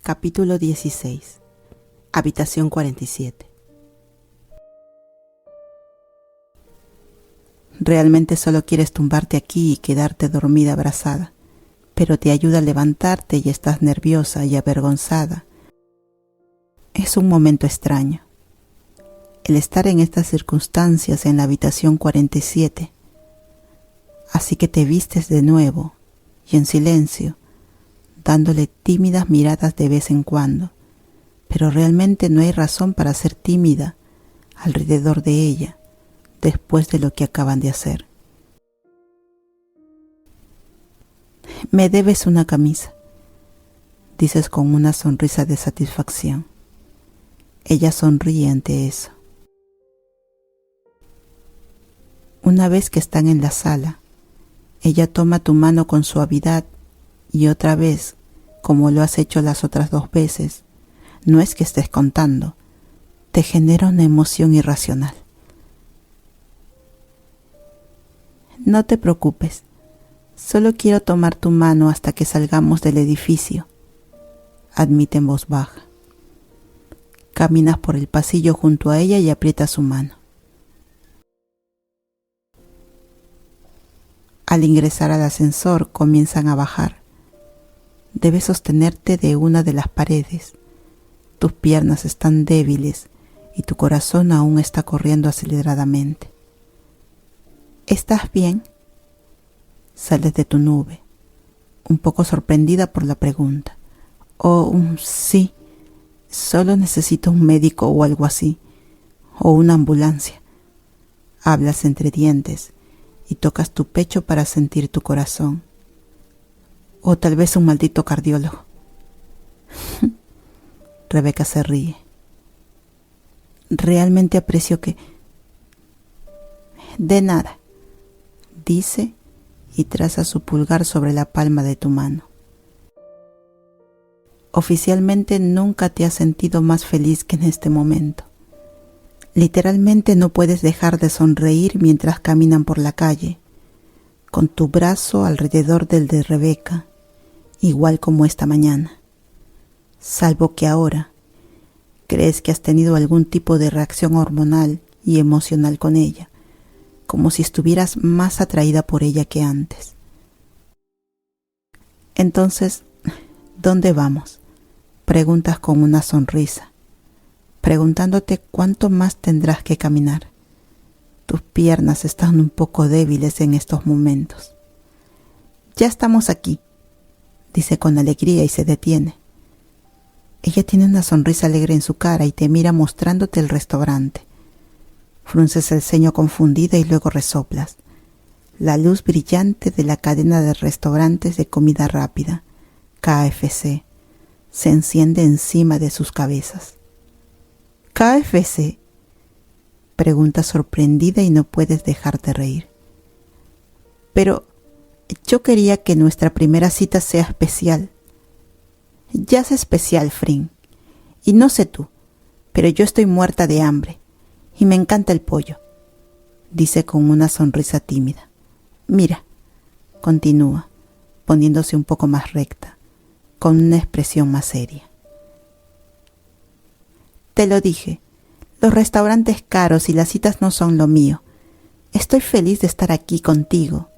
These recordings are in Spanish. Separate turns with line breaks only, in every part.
Capítulo 16. Habitación 47. Realmente solo quieres tumbarte aquí y quedarte dormida abrazada, pero te ayuda a levantarte y estás nerviosa y avergonzada. Es un momento extraño. El estar en estas circunstancias en la habitación 47. Así que te vistes de nuevo y en silencio, dándole tímidas miradas de vez en cuando, pero realmente no hay razón para ser tímida alrededor de ella después de lo que acaban de hacer. Me debes una camisa, dices con una sonrisa de satisfacción. Ella sonríe ante eso. Una vez que están en la sala, ella toma tu mano con suavidad y otra vez, como lo has hecho las otras 2 veces, no es que estés contando, te genera una emoción irracional. No te preocupes, solo quiero tomar tu mano hasta que salgamos del edificio, admite en voz baja. Caminas por el pasillo junto a ella y aprietas su mano. Al ingresar al ascensor comienzan a bajar. Debes sostenerte de una de las paredes. Tus piernas están débiles y tu corazón aún está corriendo aceleradamente. ¿Estás bien? Sales de tu nube, un poco sorprendida por la pregunta. Oh, sí, solo necesito un médico o algo así, o una ambulancia. Hablas entre dientes y tocas tu pecho para sentir tu corazón. O tal vez un maldito cardiólogo. Rebeca se ríe. Realmente aprecio que... De nada, dice y traza su pulgar sobre la palma de tu mano. Oficialmente nunca te has sentido más feliz que en este momento. Literalmente no puedes dejar de sonreír mientras caminan por la calle, con tu brazo alrededor del de Rebeca, igual como esta mañana. Salvo que ahora crees que has tenido algún tipo de reacción hormonal y emocional con ella, como si estuvieras más atraída por ella que antes. Entonces, ¿dónde vamos? Preguntas con una sonrisa, preguntándote cuánto más tendrás que caminar. Tus piernas están un poco débiles en estos momentos. Ya estamos aquí, dice con alegría y se detiene. Ella tiene una sonrisa alegre en su cara y te mira mostrándote el restaurante. Frunces el ceño confundida y luego resoplas. La luz brillante de la cadena de restaurantes de comida rápida, KFC, se enciende encima de sus cabezas. ¿KFC? Pregunta sorprendida y no puedes dejar de reír. Pero yo quería que nuestra primera cita sea especial. Ya es especial, Frin. Y no sé tú, pero yo estoy muerta de hambre y me encanta el pollo, dice con una sonrisa tímida. Mira, continúa, poniéndose un poco más recta, con una expresión más seria. Te lo dije, los restaurantes caros y las citas no son lo mío. Estoy feliz de estar aquí contigo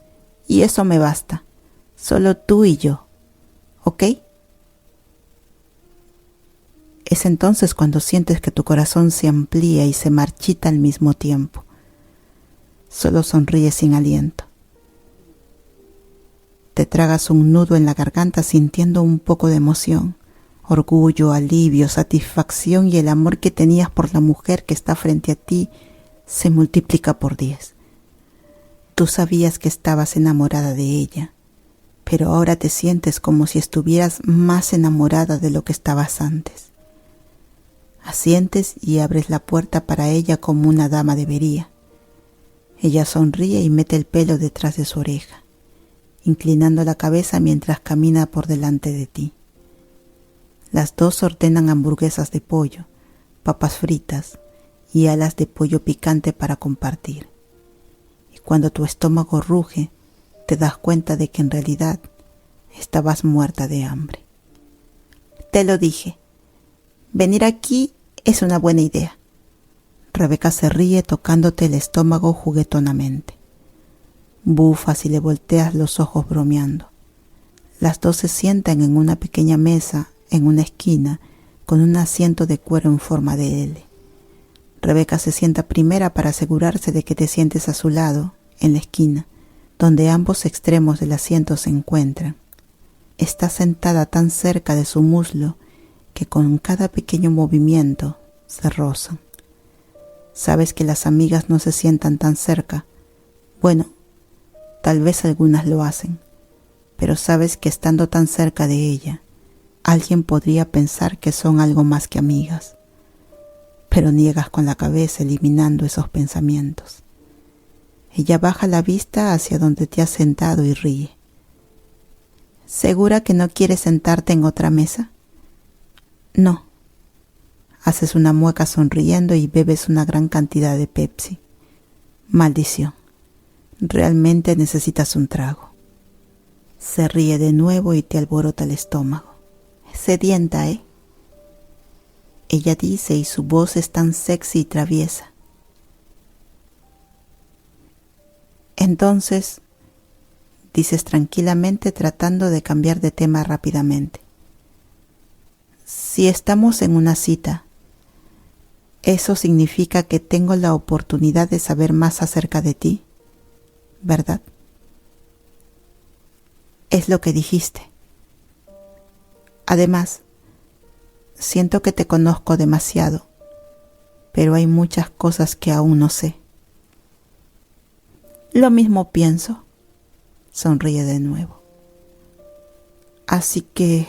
y eso me basta. Solo tú y yo, ¿ok? Es entonces cuando sientes que tu corazón se amplía y se marchita al mismo tiempo. Solo sonríes sin aliento. Te tragas un nudo en la garganta sintiendo un poco de emoción, orgullo, alivio, satisfacción y el amor que tenías por la mujer que está frente a ti se multiplica por 10. Tú sabías que estabas enamorada de ella, pero ahora te sientes como si estuvieras más enamorada de lo que estabas antes. Asientes y abres la puerta para ella como una dama debería. Ella sonríe y mete el pelo detrás de su oreja, inclinando la cabeza mientras camina por delante de ti. Las dos ordenan hamburguesas de pollo, papas fritas y alas de pollo picante para compartir. Y cuando tu estómago ruge, te das cuenta de que en realidad estabas muerta de hambre. Te lo dije. Venir aquí es una buena idea. Rebeca se ríe tocándote el estómago juguetonamente. Bufas y le volteas los ojos bromeando. Las dos se sientan en una pequeña mesa en una esquina con un asiento de cuero en forma de L. Rebeca se sienta primera para asegurarse de que te sientes a su lado, en la esquina, donde ambos extremos del asiento se encuentran. Está sentada tan cerca de su muslo que con cada pequeño movimiento se rozan. Sabes que las amigas no se sientan tan cerca. Bueno, tal vez algunas lo hacen, pero sabes que estando tan cerca de ella, alguien podría pensar que son algo más que amigas. Pero niegas con la cabeza eliminando esos pensamientos. Ella baja la vista hacia donde te has sentado y ríe. ¿Segura que no quieres sentarte en otra mesa? No. Haces una mueca sonriendo y bebes una gran cantidad de Pepsi. Maldición. Realmente necesitas un trago. Se ríe de nuevo y te alborota el estómago. Sedienta, ¿eh? Ella dice y su voz es tan sexy y traviesa. Entonces, dices tranquilamente tratando de cambiar de tema rápidamente. Si estamos en una cita, eso significa que tengo la oportunidad de saber más acerca de ti, ¿verdad? Es lo que dijiste. Además, siento que te conozco demasiado, pero hay muchas cosas que aún no sé. Lo mismo pienso. Sonríe de nuevo. Así que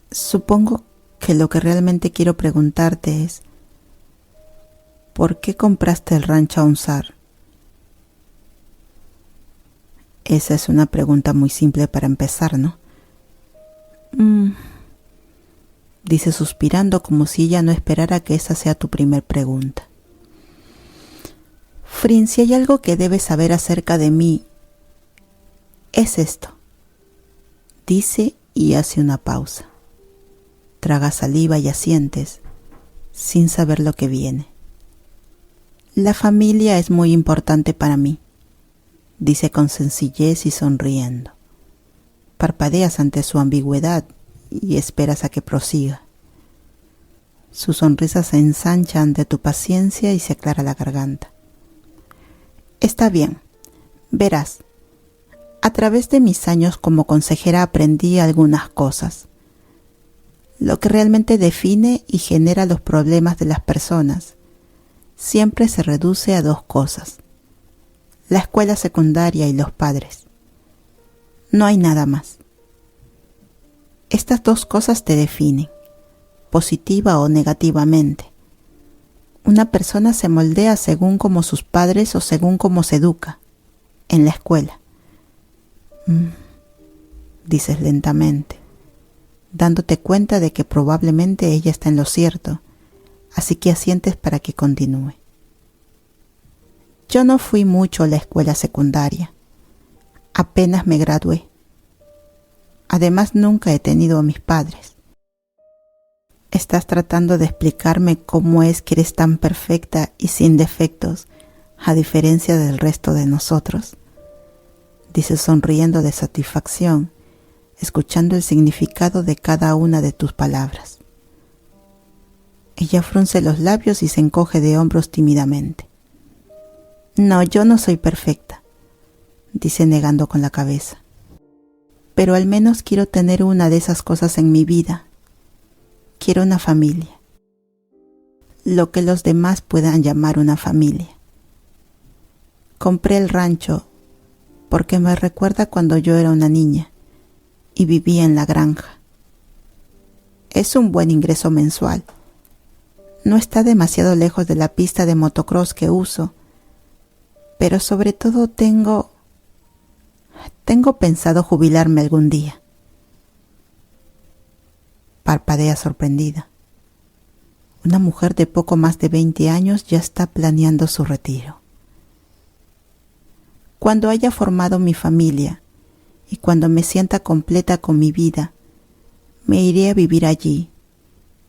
supongo que lo que realmente quiero preguntarte es ¿por qué compraste el rancho Aunsar? Esa es una pregunta muy simple para empezar, ¿no? Dice suspirando como si ella no esperara que esa sea tu primer pregunta. Frin, si hay algo que debes saber acerca de mí, es esto. Dice y hace una pausa. Traga saliva y asientes, sin saber lo que viene. La familia es muy importante para mí, dice con sencillez y sonriendo. Parpadeas ante su ambigüedad y esperas a que prosiga. Su sonrisa se ensancha ante tu paciencia y se aclara la garganta. Está bien, verás, a través de mis años como consejera aprendí algunas cosas. Lo que realmente define y genera los problemas de las personas siempre se reduce a dos cosas: la escuela secundaria y los padres. No hay nada más. Estas dos cosas te definen, positiva o negativamente. Una persona se moldea según como sus padres o según cómo se educa en la escuela. Dices lentamente, dándote cuenta de que probablemente ella está en lo cierto, así que asientes para que continúe. Yo no fui mucho a la escuela secundaria. Apenas me gradué. Además, nunca he tenido a mis padres. ¿Estás tratando de explicarme cómo es que eres tan perfecta y sin defectos, a diferencia del resto de nosotros? Dices sonriendo de satisfacción, escuchando el significado de cada una de tus palabras. Ella frunce los labios y se encoge de hombros tímidamente. No, yo no soy perfecta, dice negando con la cabeza. Pero al menos quiero tener una de esas cosas en mi vida. Quiero una familia. Lo que los demás puedan llamar una familia. Compré el rancho porque me recuerda cuando yo era una niña y vivía en la granja. Es un buen ingreso mensual. No está demasiado lejos de la pista de motocross que uso, pero sobre todo tengo pensado jubilarme algún día. Parpadea sorprendida. Una mujer de poco más de 20 años ya está planeando su retiro. Cuando haya formado mi familia y cuando me sienta completa con mi vida, Me iré a vivir allí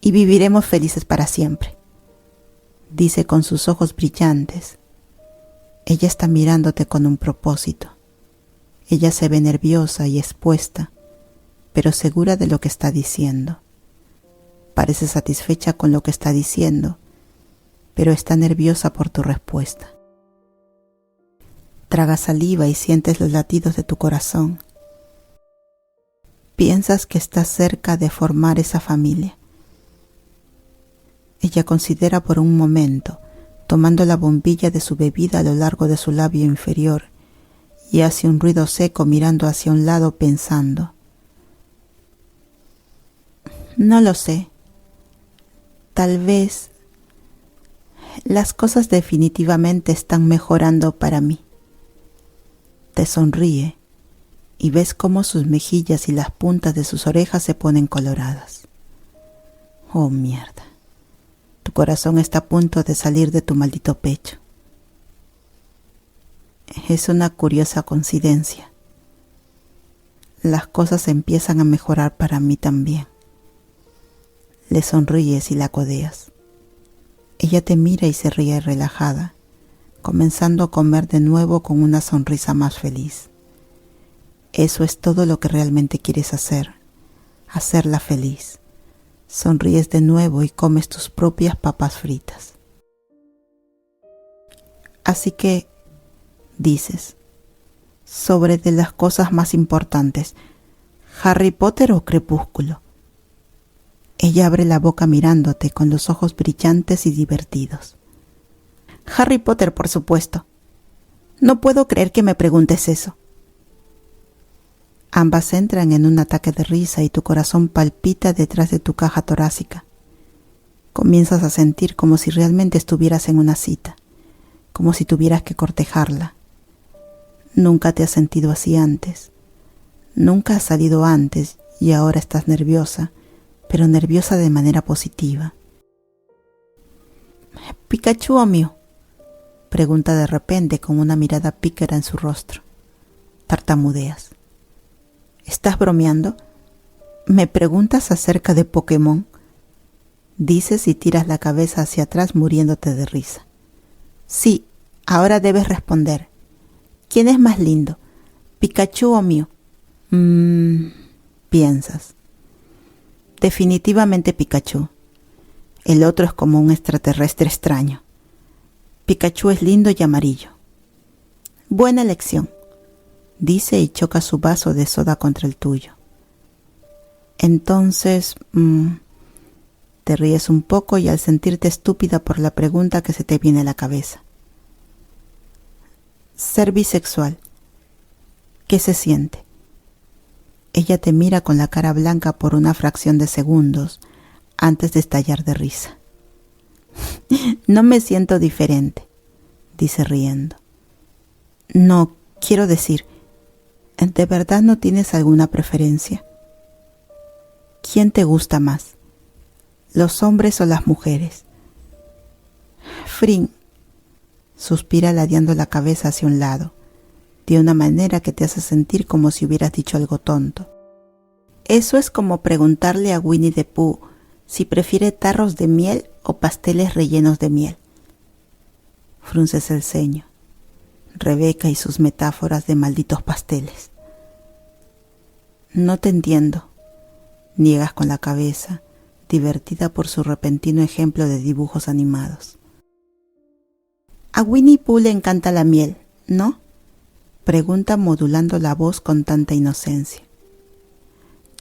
y viviremos felices para siempre, dice con sus ojos brillantes. Ella está mirándote con un propósito. Ella se ve nerviosa y expuesta, pero segura de lo que está diciendo. Parece satisfecha con lo que está diciendo, pero está nerviosa por tu respuesta. Tragas saliva y sientes los latidos de tu corazón. Piensas que estás cerca de formar esa familia. Ella considera por un momento, tomando la bombilla de su bebida a lo largo de su labio inferior, y hace un ruido seco mirando hacia un lado pensando. No lo sé. Tal vez las cosas definitivamente están mejorando para mí. Te sonríe y ves cómo sus mejillas y las puntas de sus orejas se ponen coloradas. Oh, mierda. Tu corazón está a punto de salir de tu maldito pecho. Es una curiosa coincidencia. Las cosas empiezan a mejorar para mí también. Le sonríes y la codeas. Ella te mira y se ríe relajada, comenzando a comer de nuevo con una sonrisa más feliz. Eso es todo lo que realmente quieres hacer, hacerla feliz. Sonríes de nuevo y comes tus propias papas fritas. Así que, dices, sobre de las cosas más importantes, ¿Harry Potter o Crepúsculo? Ella abre la boca mirándote con los ojos brillantes y divertidos. Harry Potter, por supuesto. No puedo creer que me preguntes eso. Ambas entran en un ataque de risa y tu corazón palpita detrás de tu caja torácica. Comienzas a sentir como si realmente estuvieras en una cita, como si tuvieras que cortejarla. Nunca te has sentido así antes. Nunca has salido antes y ahora estás nerviosa, pero nerviosa de manera positiva. ¿Pikachu o Mew?, pregunta de repente con una mirada pícara en su rostro. Tartamudeas. ¿Estás bromeando? ¿Me preguntas acerca de Pokémon?, dices y tiras la cabeza hacia atrás muriéndote de risa. Sí, ahora debes responder. ¿Quién es más lindo, Pikachu o Mew? Piensas. Definitivamente Pikachu. El otro es como un extraterrestre extraño. Pikachu es lindo y amarillo. Buena elección, dice y choca su vaso de soda contra el tuyo. Entonces, te ríes un poco y al sentirte estúpida por la pregunta que se te viene a la cabeza. Ser bisexual, ¿qué se siente? Ella te mira con la cara blanca por una fracción de segundos antes de estallar de risa. No me siento diferente, dice riendo. No, quiero decir, ¿de verdad no tienes alguna preferencia? ¿Quién te gusta más, los hombres o las mujeres? Frin, suspira ladeando la cabeza hacia un lado, de una manera que te hace sentir como si hubieras dicho algo tonto. Eso es como preguntarle a Winnie the Pooh si prefiere tarros de miel o pasteles rellenos de miel. Frunces el ceño. Rebeca y sus metáforas de malditos pasteles. No te entiendo, niegas con la cabeza, divertida por su repentino ejemplo de dibujos animados. A Winnie Pooh le encanta la miel, ¿no?, pregunta modulando la voz con tanta inocencia.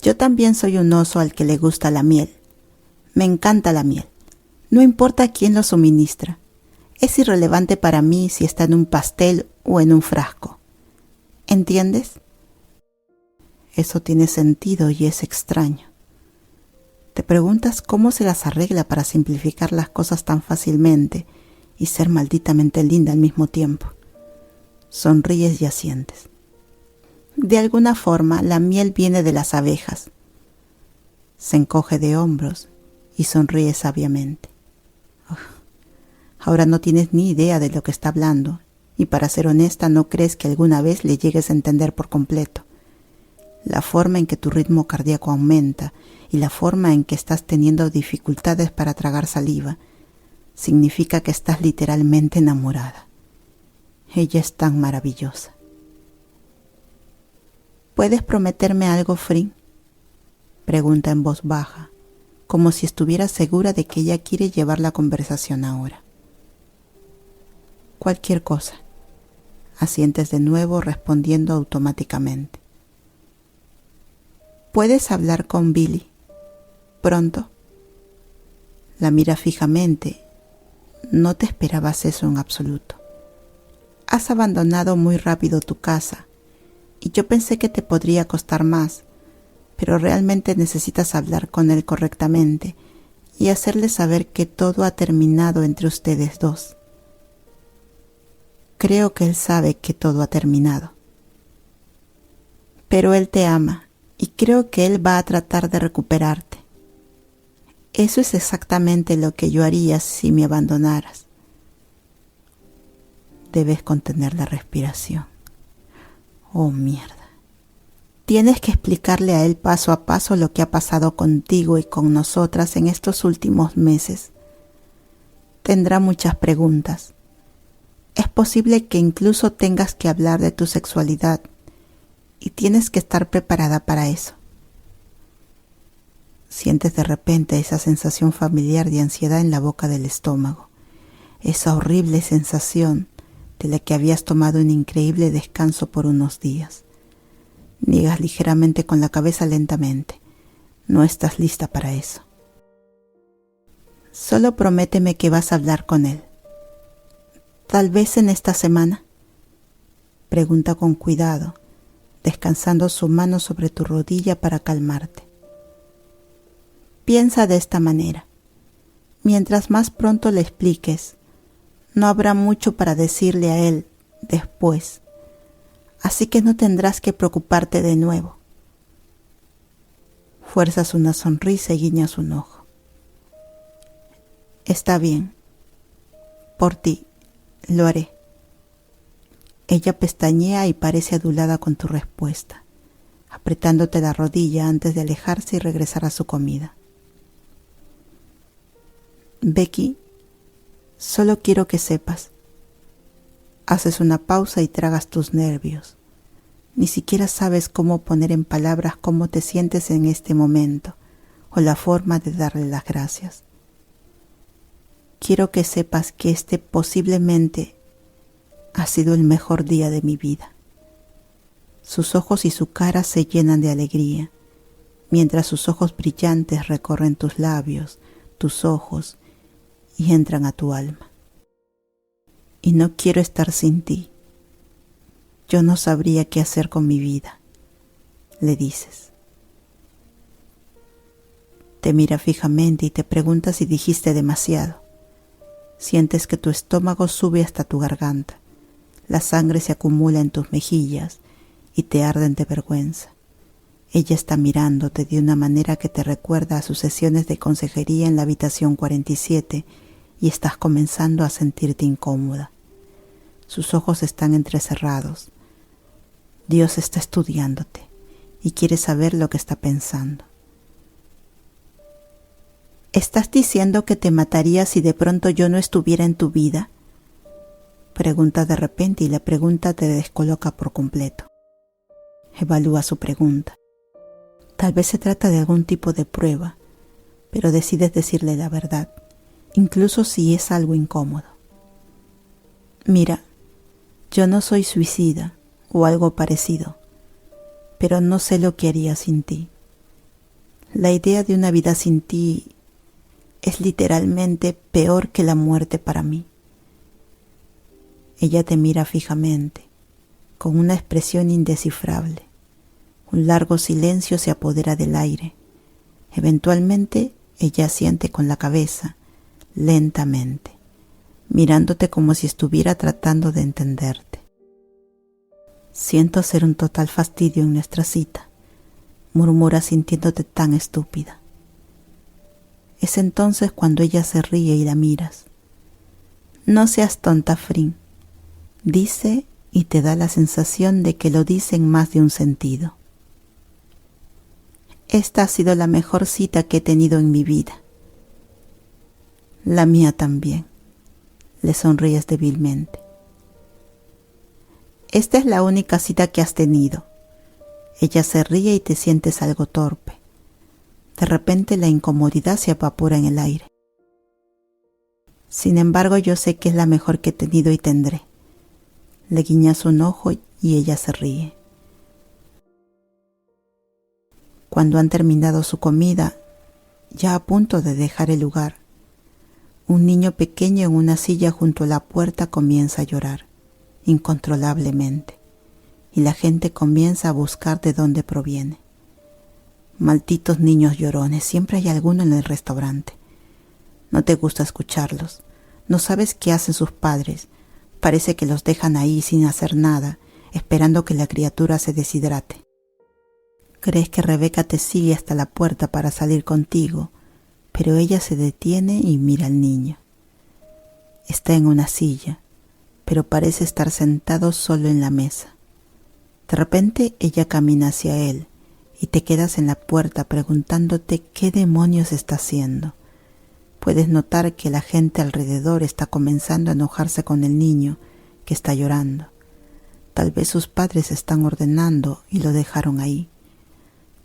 Yo también soy un oso al que le gusta la miel. Me encanta la miel. No importa quién lo suministra. Es irrelevante para mí si está en un pastel o en un frasco. ¿Entiendes? Eso tiene sentido y es extraño. Te preguntas cómo se las arregla para simplificar las cosas tan fácilmente y ser malditamente linda al mismo tiempo. Sonríes y asientes. De alguna forma, la miel viene de las abejas. Se encoge de hombros y sonríe sabiamente. Ahora no tienes ni idea de lo que está hablando y para ser honesta no crees que alguna vez le llegues a entender por completo. la forma en que tu ritmo cardíaco aumenta y la forma en que estás teniendo dificultades para tragar saliva, significa que estás literalmente enamorada. Ella es tan maravillosa. ¿Puedes prometerme algo, Frin?, pregunta en voz baja, como si estuviera segura de que ella quiere llevar la conversación ahora. Cualquier cosa, asientes de nuevo respondiendo automáticamente. ¿Puedes hablar con Billy pronto? La mira fijamente. No te esperabas eso en absoluto. Has abandonado muy rápido tu casa y yo pensé que te podría costar más, pero realmente necesitas hablar con él correctamente y hacerle saber que todo ha terminado entre ustedes dos. Creo que él sabe que todo ha terminado. Pero él te ama y creo que él va a tratar de recuperarte. Eso es exactamente lo que yo haría si me abandonaras. Debes contener la respiración. Oh, mierda. Tienes que explicarle a él paso a paso lo que ha pasado contigo y con nosotras en estos últimos meses. Tendrá muchas preguntas. Es posible que incluso tengas que hablar de tu sexualidad y tienes que estar preparada para eso. Sientes de repente esa sensación familiar de ansiedad en la boca del estómago, esa horrible sensación de la que habías tomado un increíble descanso por unos días. Niegas ligeramente con la cabeza lentamente. No estás lista para eso. Solo prométeme que vas a hablar con él. ¿Tal vez en esta semana? Pregunta con cuidado, descansando su mano sobre tu rodilla para calmarte. Piensa de esta manera. Mientras más pronto le expliques, no habrá mucho para decirle a él después. Así que no tendrás que preocuparte de nuevo. Fuerzas una sonrisa y guiñas un ojo. Está bien. Por ti, lo haré. Ella pestañea y parece adulada con tu respuesta, apretándote la rodilla antes de alejarse y regresar a su comida. Becky, solo quiero que sepas. Haces una pausa y tragas tus nervios. Ni siquiera sabes cómo poner en palabras cómo te sientes en este momento o la forma de darle las gracias. Quiero que sepas que este posiblemente ha sido el mejor día de mi vida. Sus ojos y su cara se llenan de alegría, mientras sus ojos brillantes recorren tus labios, tus ojos y entran a tu alma. Y no quiero estar sin ti. Yo no sabría qué hacer con mi vida, le dices. Te mira fijamente y te pregunta si dijiste demasiado. Sientes que tu estómago sube hasta tu garganta, la sangre se acumula en tus mejillas y te arden de vergüenza. Ella está mirándote de una manera que te recuerda a sus sesiones de consejería en la habitación 47 y estás comenzando a sentirte incómoda. Sus ojos están entrecerrados. Dios está estudiándote y quiere saber lo que está pensando. ¿Estás diciendo que te mataría si de pronto yo no estuviera en tu vida? Pregunta de repente y la pregunta te descoloca por completo. Evalúa su pregunta. Tal vez se trata de algún tipo de prueba, pero decides decirle la verdad, incluso si es algo incómodo. Mira, yo no soy suicida o algo parecido, pero no sé lo que haría sin ti. La idea de una vida sin ti es literalmente peor que la muerte para mí. Ella te mira fijamente, con una expresión indescifrable. Un largo silencio se apodera del aire. Eventualmente, ella asiente con la cabeza, lentamente, mirándote como si estuviera tratando de entenderte. Siento ser un total fastidio en nuestra cita, murmura sintiéndote tan estúpida. Es entonces cuando ella se ríe y la miras. No seas tonta, Frin, dice y te da la sensación de que lo dice en más de un sentido. Esta ha sido la mejor cita que he tenido en mi vida. La mía también. Le sonríes débilmente. Esta es la única cita que has tenido. Ella se ríe y te sientes algo torpe. De repente la incomodidad se evapora en el aire. Sin embargo, yo sé que es la mejor que he tenido y tendré. Le guiñas un ojo y ella se ríe. Cuando han terminado su comida, ya a punto de dejar el lugar, un niño pequeño en una silla junto a la puerta comienza a llorar, incontrolablemente, y la gente comienza a buscar de dónde proviene. Malditos niños llorones, siempre hay alguno en el restaurante. No te gusta escucharlos, no sabes qué hacen sus padres, parece que los dejan ahí sin hacer nada, esperando que la criatura se deshidrate. Crees que Rebeca te sigue hasta la puerta para salir contigo, pero ella se detiene y mira al niño. Está en una silla, pero parece estar sentado solo en la mesa. De repente ella camina hacia él y te quedas en la puerta preguntándote qué demonios está haciendo. Puedes notar que la gente alrededor está comenzando a enojarse con el niño que está llorando. Tal vez sus padres están ordenando y lo dejaron ahí.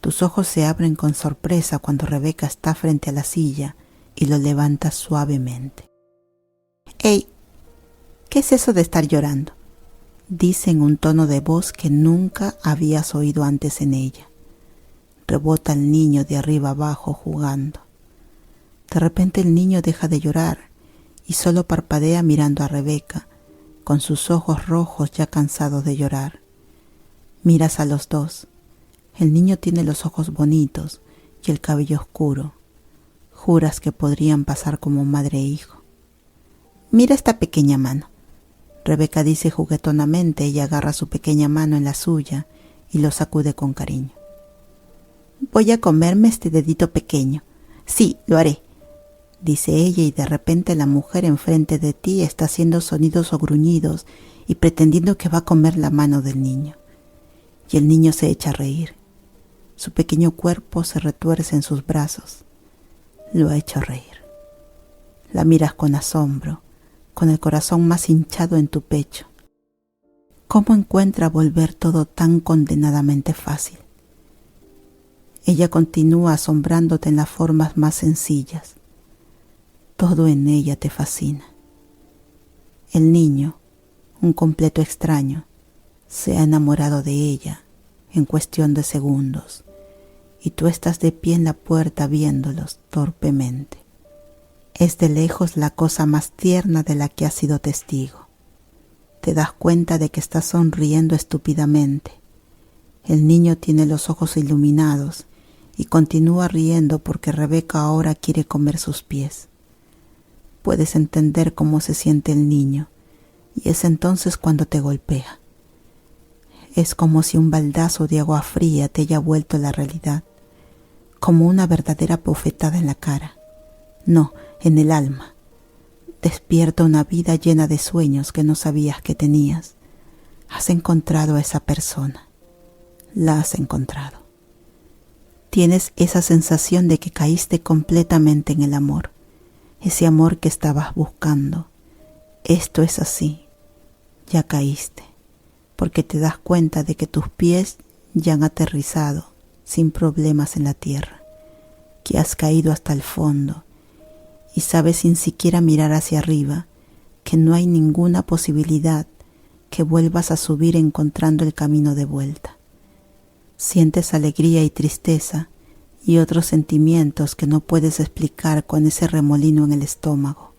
Tus ojos se abren con sorpresa cuando Rebeca está frente a la silla y lo levanta suavemente. «¡Hey! ¿Qué es eso de estar llorando?», dice en un tono de voz que nunca habías oído antes en ella. Rebota el niño de arriba abajo jugando. De repente el niño deja de llorar y solo parpadea mirando a Rebeca, con sus ojos rojos ya cansados de llorar. Miras a los dos. El niño tiene los ojos bonitos y el cabello oscuro. Juras que podrían pasar como madre e hijo. «Mira esta pequeña mano», Rebeca dice juguetonamente y agarra su pequeña mano en la suya y lo sacude con cariño. «Voy a comerme este dedito pequeño. Sí, lo haré», dice ella, y de repente la mujer enfrente de ti está haciendo sonidos o gruñidos y pretendiendo que va a comer la mano del niño. Y el niño se echa a reír. Su pequeño cuerpo se retuerce en sus brazos. Lo ha hecho reír. La miras con asombro, con el corazón más hinchado en tu pecho. ¿Cómo encuentra volver todo tan condenadamente fácil? Ella continúa asombrándote en las formas más sencillas. Todo en ella te fascina. El niño, un completo extraño, se ha enamorado de ella en cuestión de segundos, y tú estás de pie en la puerta viéndolos torpemente. Es de lejos la cosa más tierna de la que has sido testigo. Te das cuenta de que estás sonriendo estúpidamente. El niño tiene los ojos iluminados y continúa riendo porque Rebeca ahora quiere comer sus pies. Puedes entender cómo se siente el niño, y es entonces cuando te golpea. Es como si un baldazo de agua fría te haya vuelto la realidad, como una verdadera bofetada en la cara. No, en el alma. Despierta una vida llena de sueños que no sabías que tenías. Has encontrado a esa persona. La has encontrado. Tienes esa sensación de que caíste completamente en el amor, ese amor que estabas buscando. Esto es así. Ya caíste, porque te das cuenta de que tus pies ya han aterrizado sin problemas en la tierra, que has caído hasta el fondo y sabes sin siquiera mirar hacia arriba que no hay ninguna posibilidad que vuelvas a subir encontrando el camino de vuelta. Sientes alegría y tristeza y otros sentimientos que no puedes explicar con ese remolino en el estómago.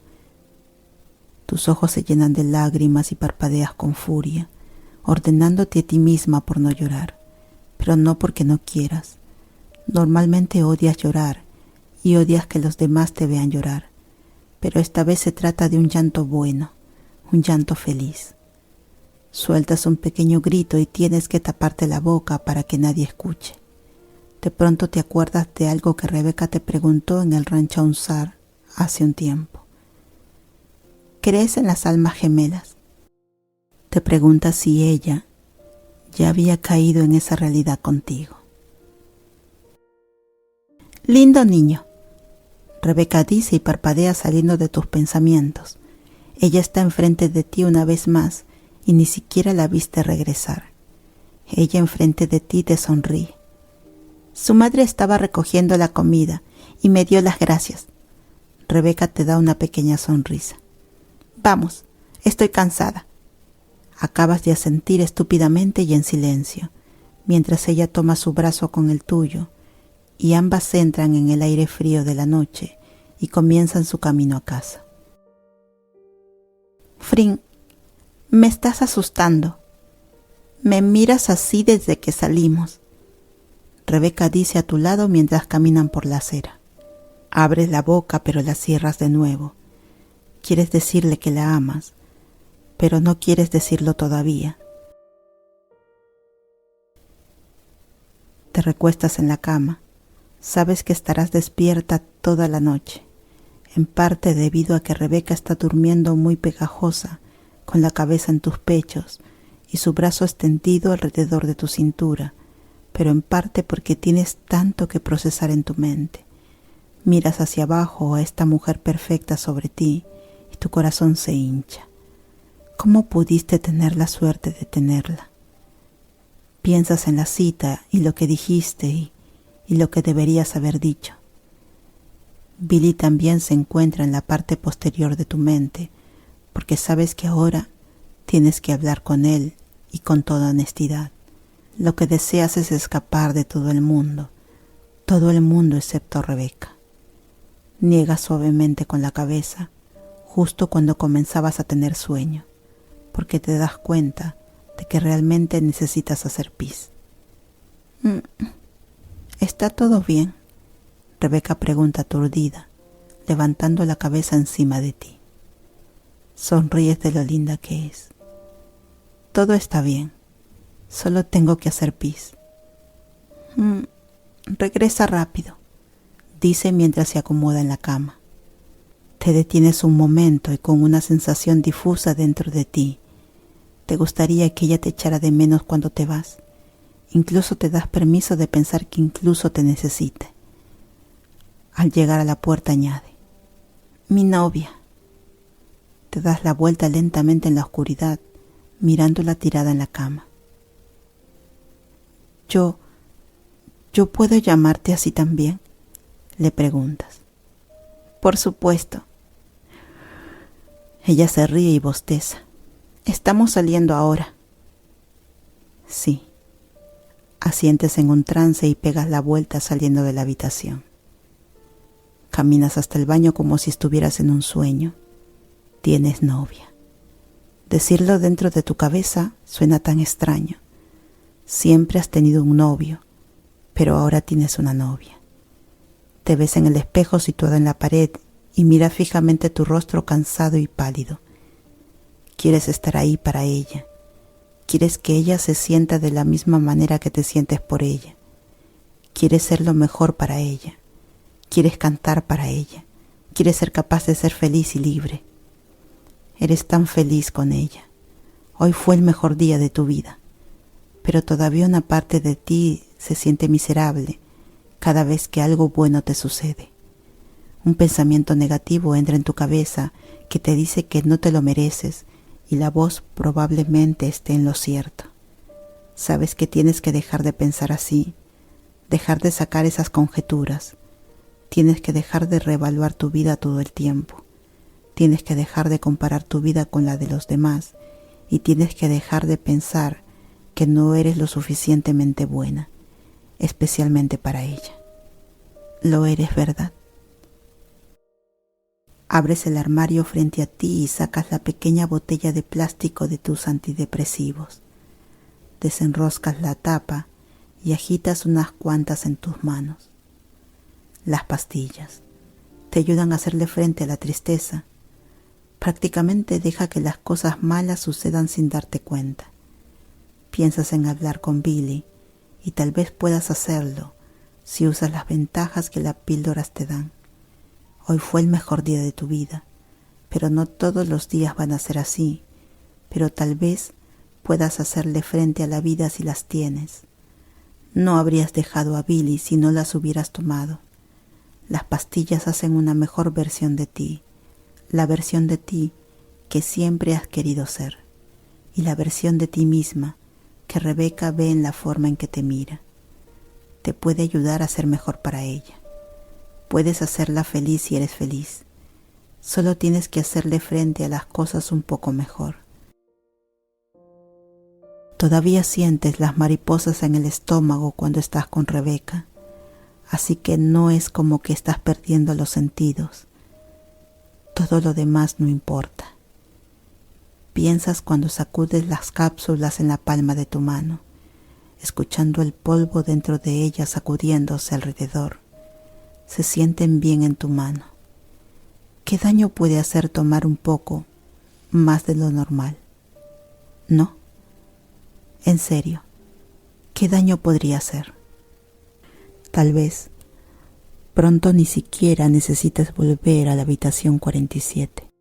Tus ojos se llenan de lágrimas y parpadeas con furia, ordenándote a ti misma por no llorar, pero no porque no quieras. Normalmente odias llorar y odias que los demás te vean llorar, pero esta vez se trata de un llanto bueno, un llanto feliz. Sueltas un pequeño grito y tienes que taparte la boca para que nadie escuche. De pronto te acuerdas de algo que Rebeca te preguntó en el rancho Unsar hace un tiempo. ¿Crees en las almas gemelas? Te preguntas si ella ya había caído en esa realidad contigo. Lindo niño, Rebeca dice y parpadea saliendo de tus pensamientos. Ella está enfrente de ti una vez más y ni siquiera la viste regresar. Ella enfrente de ti te sonríe. Su madre estaba recogiendo la comida y me dio las gracias. Rebeca te da una pequeña sonrisa. Vamos, estoy cansada. Acabas de asentir estúpidamente y en silencio, mientras ella toma su brazo con el tuyo, y ambas entran en el aire frío de la noche y comienzan su camino a casa. Frin, me estás asustando. Me miras así desde que salimos. Rebeca dice a tu lado mientras caminan por la acera. Abres la boca pero la cierras de nuevo. Quieres decirle que la amas, pero no quieres decirlo todavía. Te recuestas en la cama. Sabes que estarás despierta toda la noche, en parte debido a que Rebeca está durmiendo muy pegajosa, con la cabeza en tus pechos y su brazo extendido alrededor de tu cintura, pero en parte porque tienes tanto que procesar en tu mente. Miras hacia abajo a esta mujer perfecta sobre ti y tu corazón se hincha. ¿Cómo pudiste tener la suerte de tenerla? Piensas en la cita y lo que dijiste y lo que deberías haber dicho. Billy también se encuentra en la parte posterior de tu mente, porque sabes que ahora tienes que hablar con él y con toda honestidad. Lo que deseas es escapar de todo el mundo excepto Rebeca. Niegas suavemente con la cabeza, justo cuando comenzabas a tener sueño, porque te das cuenta de que realmente necesitas hacer pis. ¿Está todo bien?, Rebeca pregunta aturdida, levantando la cabeza encima de ti. Sonríes de lo linda que es. Todo está bien, solo tengo que hacer pis. Regresa rápido, dice mientras se acomoda en la cama. Te detienes un momento y con una sensación difusa dentro de ti. Te gustaría que ella te echara de menos cuando te vas. Incluso te das permiso de pensar que incluso te necesite. Al llegar a la puerta añade: mi novia. Te das la vuelta lentamente en la oscuridad, mirándola tirada en la cama. ¿Yo puedo llamarte así también?, le preguntas. Por supuesto. Ella se ríe y bosteza. Estamos saliendo ahora. Sí. Asientes en un trance y pegas la vuelta saliendo de la habitación. Caminas hasta el baño como si estuvieras en un sueño. Tienes novia. Decirlo dentro de tu cabeza suena tan extraño. Siempre has tenido un novio, pero ahora tienes una novia. Te ves en el espejo situada en la pared y miras fijamente tu rostro cansado y pálido. Quieres estar ahí para ella. Quieres que ella se sienta de la misma manera que te sientes por ella. Quieres ser lo mejor para ella. Quieres cantar para ella. Quieres ser capaz de ser feliz y libre. Eres tan feliz con ella. Hoy fue el mejor día de tu vida. Pero todavía una parte de ti se siente miserable cada vez que algo bueno te sucede. Un pensamiento negativo entra en tu cabeza que te dice que no te lo mereces y la voz probablemente esté en lo cierto. Sabes que tienes que dejar de pensar así, dejar de sacar esas conjeturas. Tienes que dejar de reevaluar tu vida todo el tiempo. Tienes que dejar de comparar tu vida con la de los demás y tienes que dejar de pensar que no eres lo suficientemente buena, especialmente para ella. Lo eres, ¿verdad? Abres el armario frente a ti y sacas la pequeña botella de plástico de tus antidepresivos. Desenroscas la tapa y agitas unas cuantas en tus manos. Las pastillas te ayudan a hacerle frente a la tristeza. Prácticamente deja que las cosas malas sucedan sin darte cuenta. Piensas en hablar con Billy y tal vez puedas hacerlo si usas las ventajas que las píldoras te dan. Hoy fue el mejor día de tu vida, pero no todos los días van a ser así, pero tal vez puedas hacerle frente a la vida si las tienes. No habrías dejado a Billy si no las hubieras tomado. Las pastillas hacen una mejor versión de ti, la versión de ti que siempre has querido ser, y la versión de ti misma que Rebeca ve en la forma en que te mira. Te puede ayudar a ser mejor para ella. Puedes hacerla feliz si eres feliz. Solo tienes que hacerle frente a las cosas un poco mejor. Todavía sientes las mariposas en el estómago cuando estás con Rebeca, así que no es como que estás perdiendo los sentidos. Todo lo demás no importa. Piensas cuando sacudes las cápsulas en la palma de tu mano, escuchando el polvo dentro de ellas sacudiéndose alrededor. Se sienten bien en tu mano. ¿Qué daño puede hacer tomar un poco más de lo normal? ¿No? En serio, ¿qué daño podría hacer? Tal vez pronto ni siquiera necesites volver a la habitación 47.